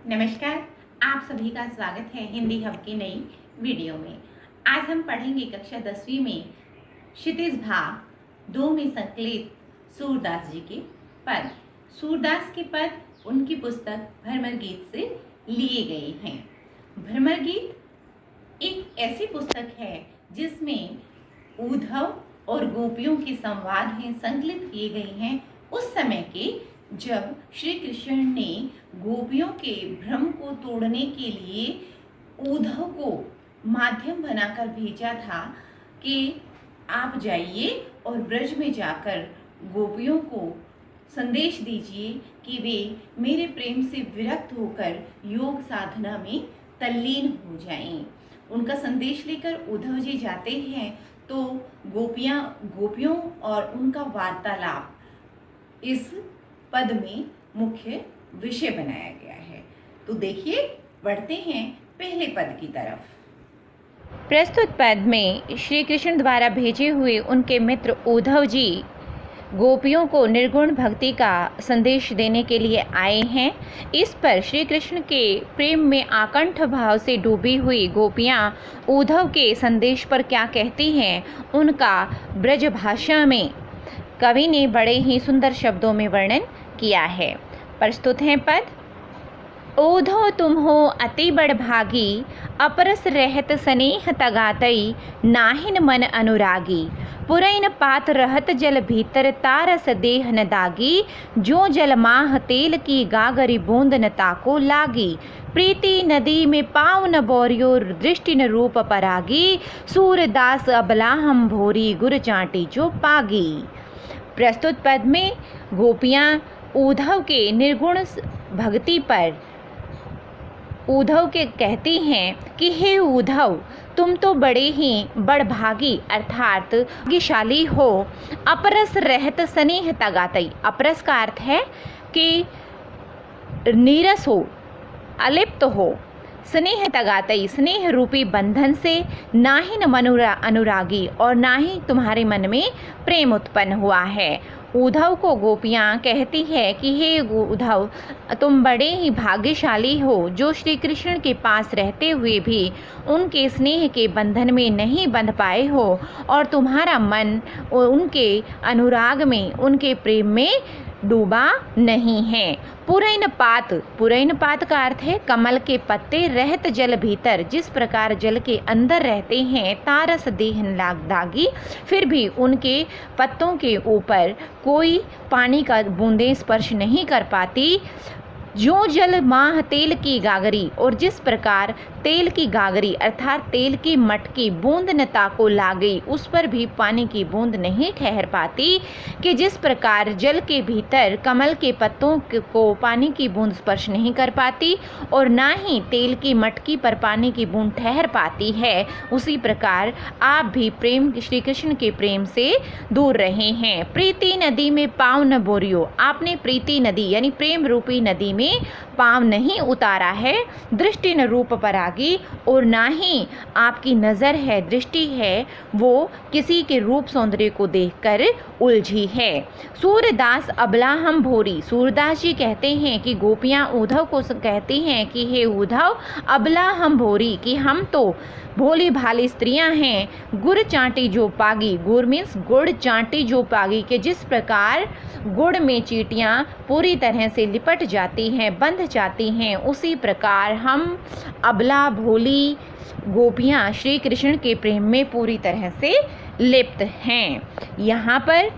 नमस्कार, आप सभी का स्वागत है हिंदी हब की नई वीडियो में। आज हम पढ़ेंगे कक्षा 10वीं में क्षितिज भाग 2 में संकलित सूरदास जी के पद। सूरदास के पद उनकी पुस्तक भ्रमर गीत से लिए गए हैं। भ्रमर गीत एक ऐसी पुस्तक है जिसमें उद्धव और गोपियों के संवाद हैं संकलित किए गए हैं उस समय के, जब श्री कृष्ण ने गोपियों के भ्रम को तोड़ने के लिए उद्धव को माध्यम बनाकर भेजा था कि आप जाइए और ब्रज में जाकर गोपियों को संदेश दीजिए कि वे मेरे प्रेम से विरक्त होकर योग साधना में तल्लीन हो जाएं। उनका संदेश लेकर उद्धव जी जाते हैं तो गोपियों और उनका वार्तालाप इस पद में मुख्य विषय बनाया गया है। तो देखिए, बढ़ते हैं पहले पद की तरफ। प्रस्तुत पद में श्री कृष्ण द्वारा भेजे हुए उनके मित्र उद्धव जी गोपियों को निर्गुण भक्ति का संदेश देने के लिए आए हैं। इस पर श्री कृष्ण के प्रेम में आकंठ भाव से डूबी हुई गोपियां उद्धव के संदेश पर क्या कहती हैं, उनका ब्रज भाषा में कवि ने बड़े ही सुंदर शब्दों में वर्णन किया है। प्रस्तुत हैं पद। ओधो तुम हो अति बड़ भागी, अपरस रहत स्नेह तगातई, नाहिन मन अनुरागी, पुरैन पात रहत जल भीतर, तारस देह न दागी, जो जल माह तेल की गागरी बूंद न ताको लागी, प्रीति नदी में पाव न बोरियो, दृष्टि न रूप परागी, सूरदास अबला हम भोरी, गुर चांटी जो पागी। प्रस्तुत पद में गोपियां उद्धव के निर्गुण भक्ति पर उद्धव के कहती हैं कि हे उद्धव, तुम तो बड़े ही बड़भागी अर्थात भाग्यशाली हो। अपरस रहत स्नेह तगातई, अपरस का अर्थ है कि नीरस हो, अलिप्त हो। स्नेह तगातई, स्नेह रूपी बंधन से, नाहिन मनुरा अनुरागी, और ना ही तुम्हारे मन में प्रेम उत्पन्न हुआ है। उद्धव को गोपियाँ कहती है कि हे उद्धव, तुम बड़े ही भाग्यशाली हो जो श्री कृष्ण के पास रहते हुए भी उनके स्नेह के बंधन में नहीं बंध पाए हो और तुम्हारा मन उनके अनुराग में, उनके प्रेम में डूबा नहीं है। पुरैन पात का अर्थ है कमल के पत्ते, रहत जल भीतर, जिस प्रकार जल के अंदर रहते हैं, तारस देह दागी, फिर भी उनके पत्तों के ऊपर कोई पानी का बूंदें स्पर्श नहीं कर पाती। जो जल माह तेल की गागरी, और जिस प्रकार तेल की गागरी अर्थात तेल की मटकी बूंद न ताको लागी, उस पर भी पानी की बूंद नहीं ठहर पाती, कि जिस प्रकार जल के भीतर कमल के पत्तों को पानी की बूंद स्पर्श नहीं कर पाती और ना ही तेल की मटकी पर पानी की बूंद ठहर पाती है, उसी प्रकार आप भी प्रेम श्री कृष्ण के प्रेम से दूर रहे हैं। प्रीति नदी में पाँव न बोरियो, आपने प्रीति नदी यानी प्रेम रूपी नदी में पाँव नहीं उतारा है। दृष्टि न रूप परागी, और ना ही आपकी नज़र है, दृष्टि है, वो किसी के रूप सौंदर्य को देखकर उलझी है। सूरदास अबला हम भोरी, सूरदास जी कहते हैं कि गोपियाँ उद्धव को कहती हैं कि हे उद्धव, अबला हम भोरी, कि हम तो भोली भाली स्त्रियां हैं। गुड़ चांटी जो पागी, गुड़ मीन्स गुड़, चांटी जो पागी, के जिस प्रकार गुड़ में चींटियां पूरी तरह से लिपट जाती हैं, बंध जाती हैं, उसी प्रकार हम अबला भोली गोपियां श्री कृष्ण के प्रेम में पूरी तरह से लिप्त हैं। यहाँ पर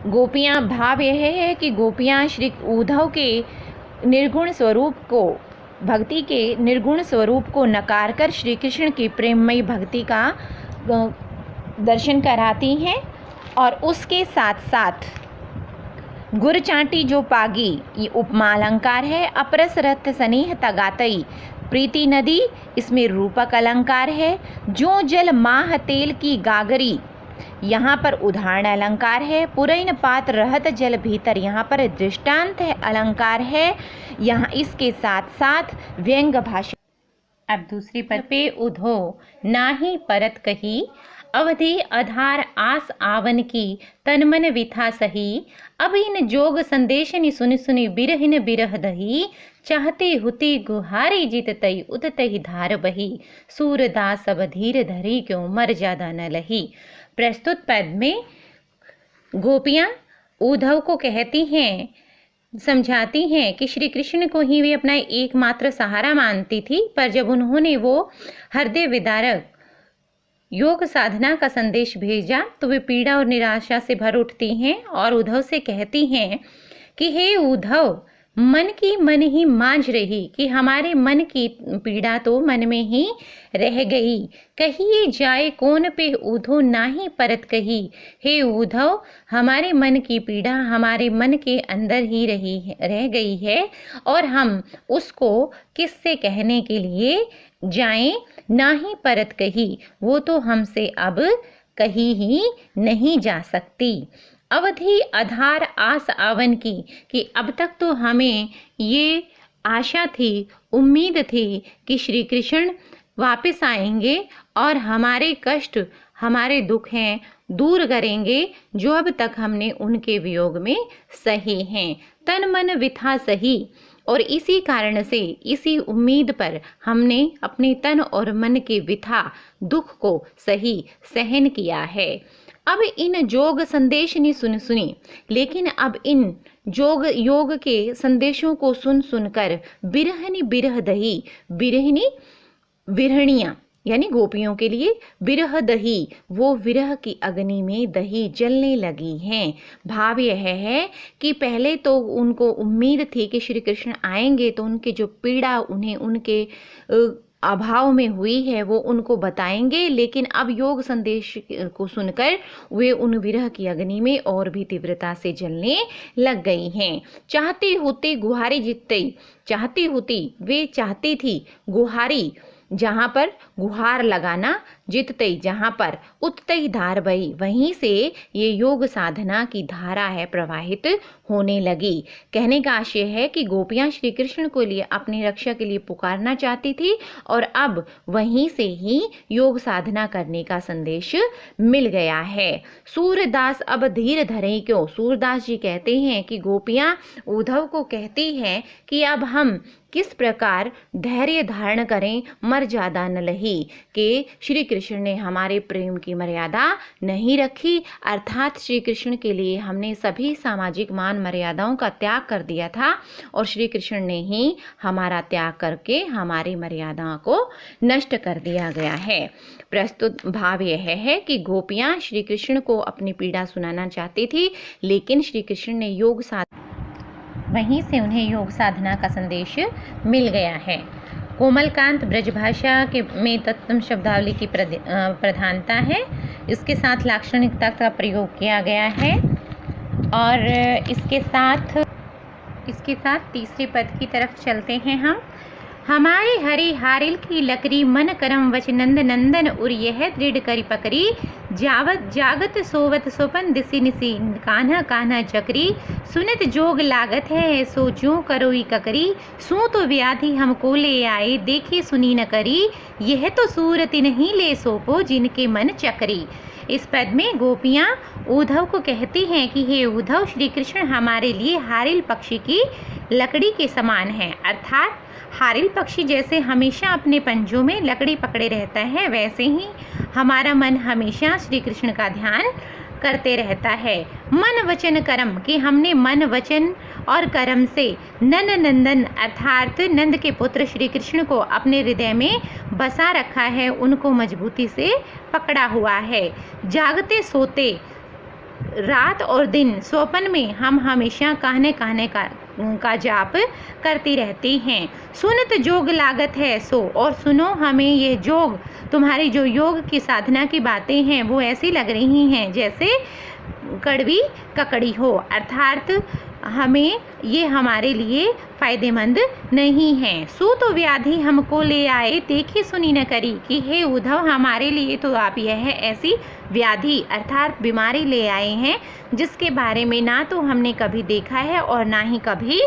गोपियां, भाव यह है कि गोपियां श्री उद्धव के निर्गुण स्वरूप को, भक्ति के निर्गुण स्वरूप को नकार कर श्री कृष्ण की प्रेममयी भक्ति का दर्शन कराती हैं और उसके साथ साथ गुर चांटी जो पागी, ये उपमा अलंकार है। अपरस रथ स्नेह तगातई, प्रीति नदी, इसमें रूपक अलंकार है। जो जल माह तेल की गागरी, यहाँ पर उदाहरण अलंकार है। पुरैन पात रहत जल भीतर, यहाँ पर दृष्टांत है, अलंकार है। यहाँ इसके साथ साथ व्यंग भाषा। अब दूसरी पद पे उधो, ना ही परत कही, अवधि आधार आस आवन की तन मन विथा सही। अब इन जोग संदेश नि सुनि सुनि बिरहिन बिरह दही। चाहते हुती गुहारी जित तई उत तही धार बही। सूरदास अब धीर धरी क्यों मर ज्यादा न लही। प्रस्तुत पद में गोपियां उद्धव को कहती हैं, समझाती हैं कि श्री कृष्ण को ही वे अपना एकमात्र सहारा मानती थी, पर जब उन्होंने वो हृदय विदारक योग साधना का संदेश भेजा तो वे पीड़ा और निराशा से भर उठती हैं और उद्धव से कहती हैं कि हे उद्धव, मन की मन ही मांझ रही कि हमारे मन की पीड़ा तो मन में ही रह गई। कहिए जाए कौन पे उद्धव नाही परत कही। हे उद्धव, हमारे मन की पीड़ा हमारे मन के अंदर ही रह गई है और हम उसको किससे कहने के लिए जाएं, ना ही परत कही, वो तो हमसे अब कही ही नहीं जा सकती। अवधि आधार आस आवन की कि अब तक तो हमें ये आशा थी, उम्मीद थी कि श्री कृष्ण वापस आएंगे और हमारे कष्ट, हमारे दुख हैं दूर करेंगे जो अब तक हमने उनके वियोग में सहे हैं। तन मन विथा सही, और इसी कारण से, इसी उम्मीद पर हमने अपने तन और मन के विथा दुख को सही सहन किया है। अब इन जोग संदेश नहीं सुन सुनी, लेकिन अब इन योग के संदेशों को सुन सुनकर बिरहनी बिरह दही, बिरहनी विरहणियां यानी गोपियों के लिए बिरह दही, वो विरह की अग्नि में दही जलने लगी हैं। भाव यह है कि पहले तो उनको उम्मीद थी कि श्री कृष्ण आएंगे तो उनकी जो पीड़ा उन्हें उनके अभाव में हुई है वो उनको बताएंगे, लेकिन अब योग संदेश को सुनकर वे उन विरह की अग्नि में और भी तीव्रता से जलने लग गई हैं। चाहते होते गुहारी जितते, चाहती होती वे चाहती थी, गुहारी जहाँ पर गुहार लगाना, जितते जहाँ पर उतते धार बही, वहीं से ये योग साधना की धारा है प्रवाहित होने लगी। कहने का आशय है कि गोपियां श्री कृष्ण को लिए अपनी रक्षा के लिए पुकारना चाहती थी और अब वहीं से ही योग साधना करने का संदेश मिल गया है। सूरदास अब धीर धरे क्यों। सूरदास जी कहते हैं कि गोपियां उद्धव को कहती हैं कि अब हम किस प्रकार धैर्य धारण करें, मर ज्यादा न लही, कि श्री कृष्ण ने हमारे प्रेम की मर्यादा नहीं रखी, अर्थात श्री कृष्ण के लिए हमने सभी सामाजिक मान मर्यादाओं का त्याग कर दिया था और श्री कृष्ण ने ही हमारा त्याग करके हमारी मर्यादाओं को नष्ट कर दिया गया है। प्रस्तुत भाव यह है कि गोपियां श्री कृष्ण को अपनी पीड़ा सुनाना चाहती थी, लेकिन श्री कृष्ण ने वहीं से उन्हें योग साधना का संदेश मिल गया है। कोमलकांत ब्रजभाषा के में तत्व शब्दावली की प्रधानता है, इसके साथ लाक्षणिकता का प्रयोग किया गया है और इसके साथ तीसरे पद की तरफ चलते हैं हम। हमारे हरि हारिल की लकड़ी मन करम वच नंद नंदन उर यह दृढ़ करी पकड़ी। जावत जागत सोवत सोपन दिसी निसी कान्हा कान्हा चकरी। सुनत जोग लागत है सो ज्यों करोई ककरी। सो तो व्याधि हमको ले आए देखी सुनी न करी। यह तो सूरति नहीं ले सोपो जिनके मन चकरी। इस पद में गोपियां उद्धव को कहती हैं कि हे उद्धव, श्री कृष्ण हमारे लिए हारिल पक्षी की लकड़ी के समान है, अर्थात हारिल पक्षी जैसे हमेशा अपने पंजों में लकड़ी पकड़े रहता है, वैसे ही हमारा मन हमेशा श्री कृष्ण का ध्यान करते रहता है। मन वचन कर्म कि हमने मन वचन और कर्म से नन नंदन अर्थात नंद के पुत्र श्री कृष्ण को अपने हृदय में बसा रखा है, उनको मजबूती से पकड़ा हुआ है। जागते सोते रात और दिन स्वप्न में हम हमेशा कहने का जाप करती रहती हैं। सुनत जोग लागत है सो, और सुनो हमें ये जोग, तुम्हारी जो योग की साधना की बातें हैं वो ऐसी लग रही हैं जैसे कड़वी ककड़ी हो, अर्थात हमें ये हमारे लिए फायदेमंद नहीं है। सो तो व्याधि हमको ले आए देखी सुनी न करी कि हे उद्धव, हमारे लिए तो आप यह ऐसी व्याधि अर्थात बीमारी ले आए हैं जिसके बारे में ना तो हमने कभी देखा है और ना ही कभी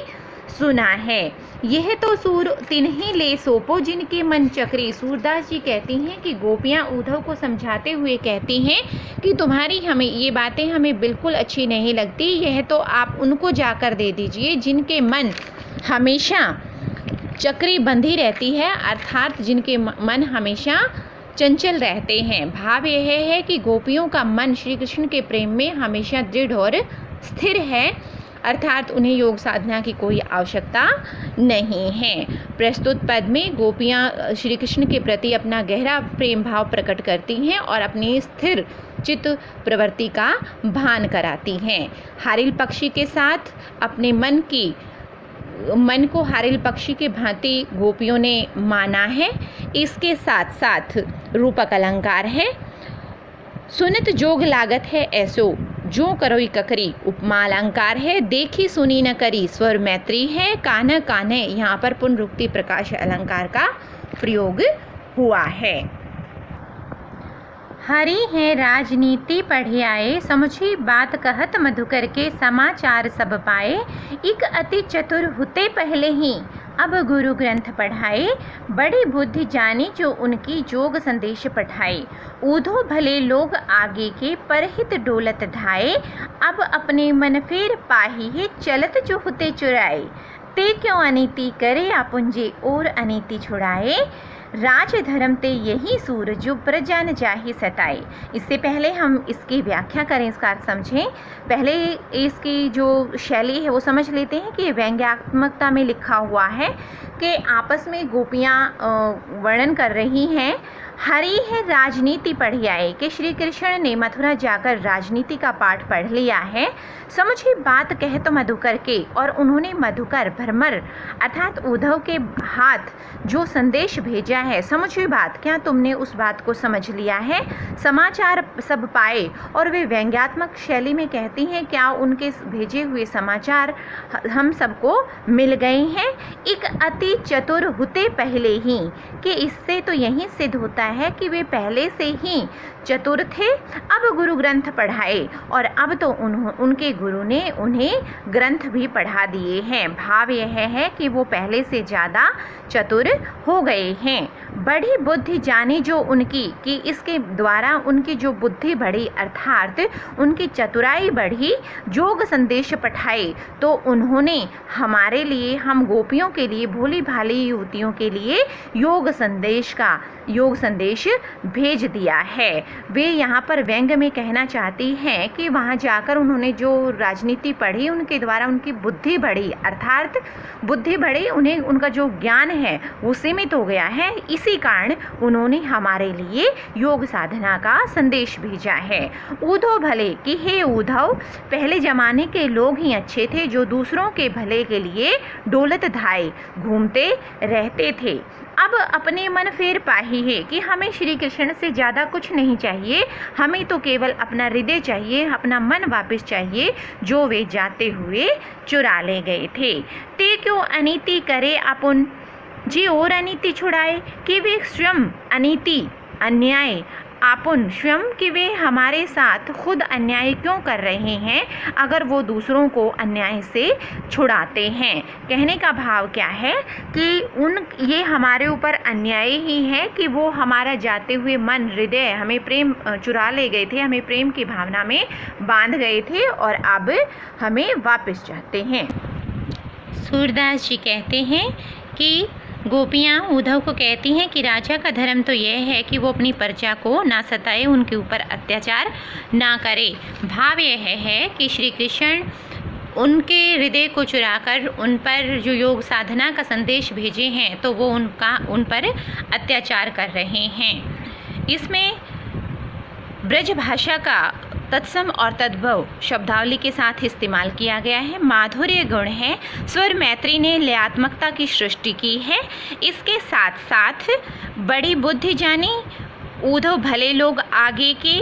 सुना है। यह तो सूर तिन्हीं ले सोपो जिनके मन चक्री। सूरदास जी कहती हैं कि गोपियाँ उद्धव को समझाते हुए कहती हैं कि तुम्हारी हमें ये बातें हमें बिल्कुल अच्छी नहीं लगती, यह तो आप उनको जाकर दे दीजिए जिनके मन हमेशा चक्री बंधी रहती है, अर्थात जिनके मन हमेशा चंचल रहते हैं। भाव यह है कि गोपियों का मन श्री कृष्ण के प्रेम में हमेशा दृढ़ और स्थिर है, अर्थात उन्हें योग साधना की कोई आवश्यकता नहीं है। प्रस्तुत पद में गोपियाँ श्री कृष्ण के प्रति अपना गहरा प्रेम भाव प्रकट करती हैं और अपनी स्थिर चित्त प्रवृत्ति का भान कराती हैं। हारिल पक्षी के साथ अपने मन को हारिल पक्षी के भांति गोपियों ने माना है। इसके साथ साथ रूपक अलंकार है। सुनित जोग लागत है ऐसो जो करोई ककरी। उपमा अलंकार है। देखी सुनी न करी स्वर मैत्री है। कान्ह कान्हे, यहाँ पर पुनरुक्ति प्रकाश अलंकार का प्रयोग हुआ है। हरि है राजनीति पढ़े आए, समझी बात कहत मधुकर के। समाचार सब पाए, एक अति चतुर हुते पहले ही। अब गुरु ग्रंथ पढ़ाए, बड़ी बुद्धि जानी जो उनकी जोग संदेश पठाए। ऊधो भले लोग आगे के, परहित डोलत धाए। अब अपने मन फेर पाही है, चलत जो हुते चुराए। ते क्यों अनीति करे, आपुंजे और अनीति छुड़ाए। राज धर्म ते यही सूर, जो प्रजा न जाहि सताए। इससे पहले हम इसकी व्याख्या करें, इसका अर्थ समझें। पहले इसकी जो शैली है वो समझ लेते हैं कि व्यंग्यात्मकता में लिखा हुआ है कि आपस में गोपियाँ वर्णन कर रही हैं। हरि है राजनीति पढ़ी आए, कि श्री कृष्ण ने मथुरा जाकर राजनीति का पाठ पढ़ लिया है। समझी बात कहे तो मधुकर के, और उन्होंने मधुकर भ्रमर अर्थात उद्धव के हाथ जो संदेश भेजा है। समझी बात, क्या तुमने उस बात को समझ लिया है। समाचार सब पाए, और वे व्यंग्यात्मक शैली में कहती हैं क्या उनके भेजे हुए समाचार हम सबको मिल गए हैं। एक अति चतुर हुते पहले ही, कि इससे तो यही सिद्ध होता है कि वे पहले से ही चतुर थे। अब गुरु ग्रंथ पढ़ाए, और अब तो उनके गुरु ने उन्हें ग्रंथ भी पढ़ा दिए हैं। भाव यह है कि वो पहले से ज़्यादा चतुर हो गए हैं। बड़ी बुद्धि जानी जो उनकी, कि इसके द्वारा उनकी जो बुद्धि बढ़ी अर्थात उनकी चतुराई बढ़ी। जोग संदेश पठाए, तो उन्होंने हमारे लिए, हम गोपियों के लिए, भोली भाली युवतियों के लिए योग संदेश भेज दिया है। वे यहाँ पर व्यंग में कहना चाहती हैं कि वहाँ जाकर उन्होंने जो राजनीति पढ़ी उनके द्वारा उनकी बुद्धि बढ़ी, अर्थात बुद्धि बढ़ी, उन्हें उनका जो ज्ञान है वो सीमित हो गया है। इसी कारण उन्होंने हमारे लिए योग साधना का संदेश भेजा है। उद्धव भले, कि हे उद्धव, पहले जमाने के लोग ही अच्छे थे जो दूसरों के भले के लिए डोलत धाए घूमते रहते थे। अब अपने मन फेर पाही है, कि हमें श्री कृष्ण से ज़्यादा कुछ नहीं चाहिए, हमें तो केवल अपना हृदय चाहिए, अपना मन वापस चाहिए जो वे जाते हुए चुरा ले गए थे। ते क्यों अनीति करे अपुन, जी और अनीति छुड़ाए। कि वे स्वयं अनीति अन्याय आपुन स्वयं, कि वे हमारे साथ खुद अन्याय क्यों कर रहे हैं अगर वो दूसरों को अन्याय से छुड़ाते हैं। कहने का भाव क्या है कि ये हमारे ऊपर अन्याय ही है कि वो हमारा जाते हुए मन हृदय हमें प्रेम चुरा ले गए थे, हमें प्रेम की भावना में बांध गए थे और अब हमें वापस चाहते हैं। सूरदास जी कहते हैं कि गोपियाँ उद्धव को कहती हैं कि राजा का धर्म तो यह है कि वो अपनी प्रजा को ना सताए, उनके ऊपर अत्याचार ना करे। भाव यह है कि श्री कृष्ण उनके हृदय को चुराकर उन पर जो योग साधना का संदेश भेजे हैं तो वो उन पर अत्याचार कर रहे हैं। इसमें ब्रज भाषा का तत्सम और तद्भव शब्दावली के साथ इस्तेमाल किया गया है। माधुर्य गुण है। स्वर मैत्री ने लयात्मकता की सृष्टि की है। इसके साथ साथ बड़ी बुद्धि जानी, उद्धव भले लोग आगे के,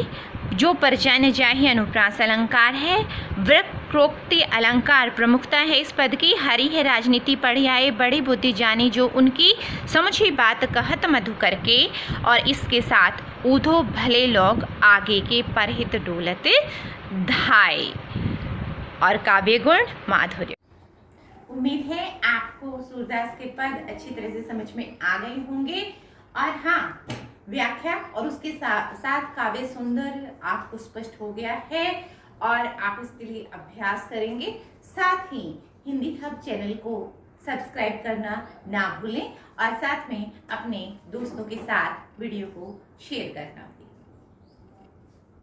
जो प्रजा न जाहि अनुप्रास अलंकार है। वृक्रोक्ति अलंकार प्रमुखता है इस पद की। हरि है राजनीति पढ़ी आए, बड़ी बुद्धि जानी जो उनकी, समझी बात कहत मधुकर के, और इसके साथ उद्धव भले लोग आगे के, परहित डोलत धाय। और काव्य गुण माधुर्य। उम्मीद है आपको सूरदास के पद अच्छी तरह से समझ में आ गए होंगे। और हाँ, व्याख्या और उसके साथ काव्य सुंदर आपको स्पष्ट हो गया है और आप इसके लिए अभ्यास करेंगे। साथ ही हिंदी हब चैनल को सब्सक्राइब करना ना भूलें और साथ में अपने दोस्तों के साथ वीडियो को शेयर करना भी।